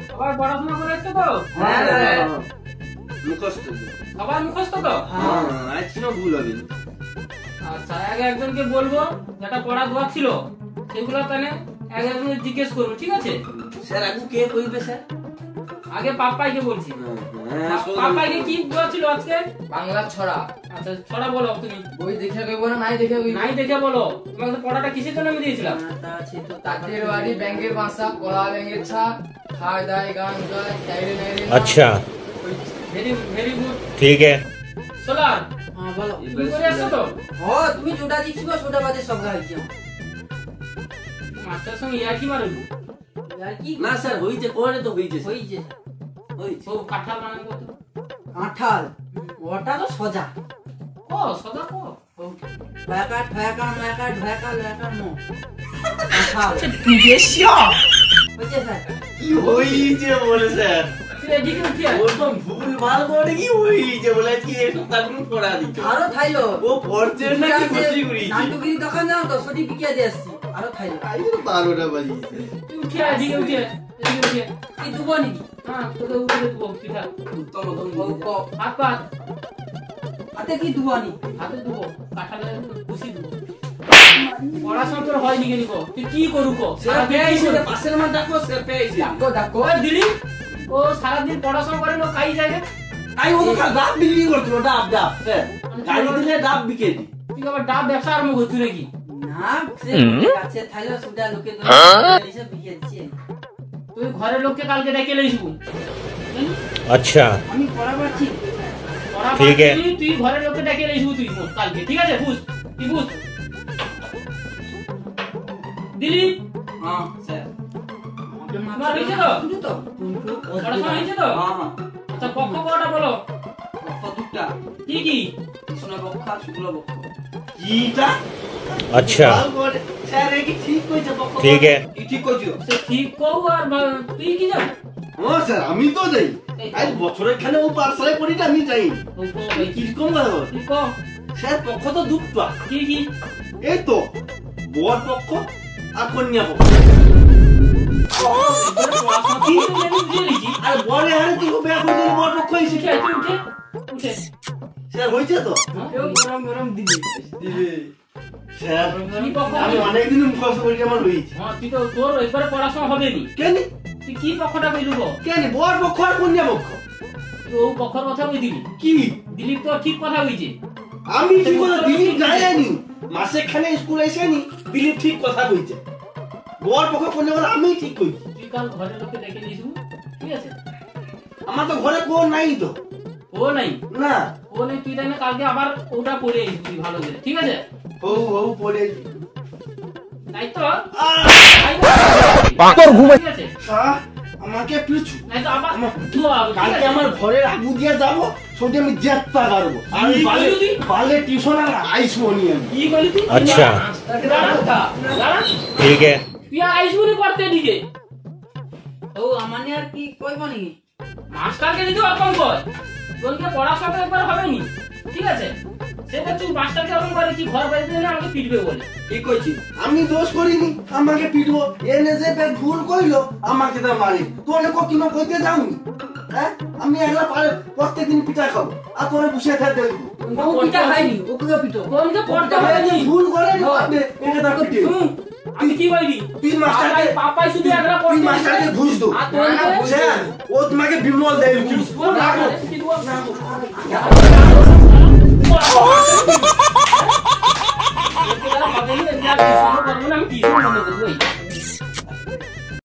সবাই পড়াশোনা করে এসছো তো? হ্যাঁ স্যার। মুখস্থ। সবার মুখস্থ তো? হ্যাঁ, আজ কোনো ভুল হবে না। আচ্ছা, আগে একজনকে বলবো যেটা পড়া দোয়া ছিল সেগুলো তাহলে একজনকে জিজ্ঞেস করবো, ঠিক আছে? স্যার আগে কে কইবে স্যার? আগে পাপাইকে বলছি। হ্যাঁ, পাপাইকে কি দোয়া ছিল আজকে? বাংলা ছড়া। আচ্ছা, ছড়া বলো তুমি। বই দেখে কইবো না নাই দেখে কইবো? নাই দেখে বলো। তোমাকে তো পড়াটা কিসের জন্য আমি দিয়েছিলাম? তাঁতের বাড়ি ব্যাংকের বাসা কলা ব্যাংকের ছা খায় দায় গান গায় চাইরে নাইরে। अच्छा ভেরি ভেরি গুড। ठीक है। সোলার, হ্যাঁ বলো। তুমি করে আসছো তো? তুমি যোটা দিছিস সোটা বাদে সব গাইছো। মাস্টার সঙ্গে ইয়ার্কি মারবো? আর কি না স্যার হইছে, পরে তো হইছে। হইছে। হইছে। ও কাঁঠাল মানে কত? কাঁঠাল ওটা তো সোজা। ও সদা কো? ঢাকা ঢাকা ঢাকা ঢাকা ঢাকা নো কাঁঠাল। হইছে স্যার। কি হইছে বলে স্যার? তুই এদিকে উঠি আয়। ও তো ভুল ভাল করে কি হইছে বলে কি একটু তাকু পড়া দিত। আরো থাইলো। ও পড়ছে না কি খুশি করিছে। নাটুগিরি দোকান যাও তো সটি বিকিয়া দিয়ে আসছি। আরো থাইলো। আই তো 12টা বাজিছে। তুই উঠি আয়, এদিকে উঠি আয়, এদিকে উঠি আয়। কি দুবো নাকি? হ্যাঁ, তোকে উপরে দেবো পিঠা। উত্তম উত্তম হাত পা হাতে কি দুবো নি? হাতে দেবো, কাঁঠালে খুশি দেবো। পড়াশোনা তোর হয়নি কেন গো? তুই কি করু কো? স্যার পেয়েছে পাশের মান ডাকো স্যার পেয়েছে। ডাকো ডাকো। ওই দিলি ও সারাদিন পড়াশোনা করে না, খাই যায় না। তাই ও তো ডাব বিক্রি করছিল, ডাব ডাব স্যার গাড়ি দিলে ডাব বিকে দি। তুই আবার ডাব ব্যবসা আরম্ভ করছিস নাকি? না সে কাছে থাইলো সুদা লোকে তো এসে বিকিয়া দিছে। তুই ঘরের লোককে কালকে ডেকে লইছু। अच्छा আমি পড়া পাচ্ছি। পড়া ঠিক আছে। পাচ্ছিস, তুই ঘরের লোককে ডেকে লইছু তুই কালকে, ঠিক আছে? বুঝ, তুই বুঝ। দিলীপ, হ্যাঁ স্যার। তোমার হয়েছে তো? শুনু তো। পড়াশোনা হয়েছে তো? হ্যাঁ হ্যাঁ। আচ্ছা, পক্ষ কটা বলো? কতটা? কি কি? কৃষ্ণ পক্ষ আর শুক্ল পক্ষ। কিটা? अच्छा স্যার এই কি ঠিক কইছে পক্ষ? ठीक है। কি ঠিক কইছো? সে ঠিক কও আর তুই কি জান? হ্যাঁ স্যার আমি তো যাই। আজ বছরের খানে ও পারসালে পড়ি না আমি যাই। ও কো ভাই, কি কম ভালো? তুই কও স্যার পক্ষ তো দুটো। কি কি? এই তো বর পক্ষ আর কন্যা পক্ষ। পড়াশোনা কি তুই আমি বুঝে লিখি। আর বরে হারে তুই বেয়া করে দিলি বর পক্ষ এসে উঠে তুই উঠে উঠে। স্যার হইছে তো? কেউ গরম গরম দিবি। দিবে। স্যার কি পক্ষ? আমি অনেকদিন মুখস্থ করি আমার হইছে। হ্যাঁ, তুই তো তোর এবারে পড়াশোনা হবে নি। কেন? তুই কি পক্ষটা কইলু গো? কেন বর পক্ষ আর কন্যা পক্ষ? তুই ও পক্ষর কথা কই দিলি। কি? দিলীপ তো ঠিক কথা কইছে। আমি ঠিক কথা দিলীপ যায়নি। মাসে খানে স্কুল এসেনি দিলীপ ঠিক কথা কইছে। বর পক্ষ কন্যা কথা আমি ঠিক কইছি। তুই কাল ঘরের লোককে ডেকে দিয়েছিস, ঠিক আছে? আমার তো ঘরে কোন নাই তো। ও নাই, না ও নাই, তুই তাহলে কালকে আবার ওটা পড়ে আসবি ভালো করে, ঠিক আছে? হৌ হৌ পড়ে তাই তো? তোর ঘুমে ঠিক আছে? আমাকে পিছু নাই তো আবার আমার- তুই আবার, ঠিক কালকে আছে? আমার ঘরের আগু দিয়ে যাবো সেটা আমি জেত্তা কাটবো আর কি বালে করলি তুই? বালে টিউশন আর আইসবো নি আমি। কি করলি তুই? আচ্ছা। দাঁড়া, দাঁড়া। ठीक है। তুই আইসবুনি পড়তে দিকে। ও আমানে আর কি কইব নি? মাস্টারকে যদি অকম কয়, তোকে পড়াশোনা তো একবার হবে নি, ঠিক আছে? সেটা তুই মাস্টারকে অকম করে কি ঘর বাড়িতে এনে আমাকে পিটবে বলে। ঠিক কইছি আমি দোষ করিনি আমাকে পিটবো এনে যে বে ভুল কইলো আমাকে তো মারি তোরে কিনো কইতে যাওনি। হ্যাঁ আমি একলা পারে প্রত্যেকদিন পিঠা খাবো আর তোরে বসে থাকতে দেবো। ও পিটা খাইনি ও কুয়া পিটো। তোকে পড়তে হবে নি। ভুল করে নি পারবে এটা তা করতে শুন, আমি কি বলি? তুই মাস্টারকে পাপাই শুধু একলা তুই পড়তে মাস্টারকে ঘুষ দো। আর তোর স্যার ও তোমাকে বিমল দেয় ঘুষ আমি কি বন্ধ করবো?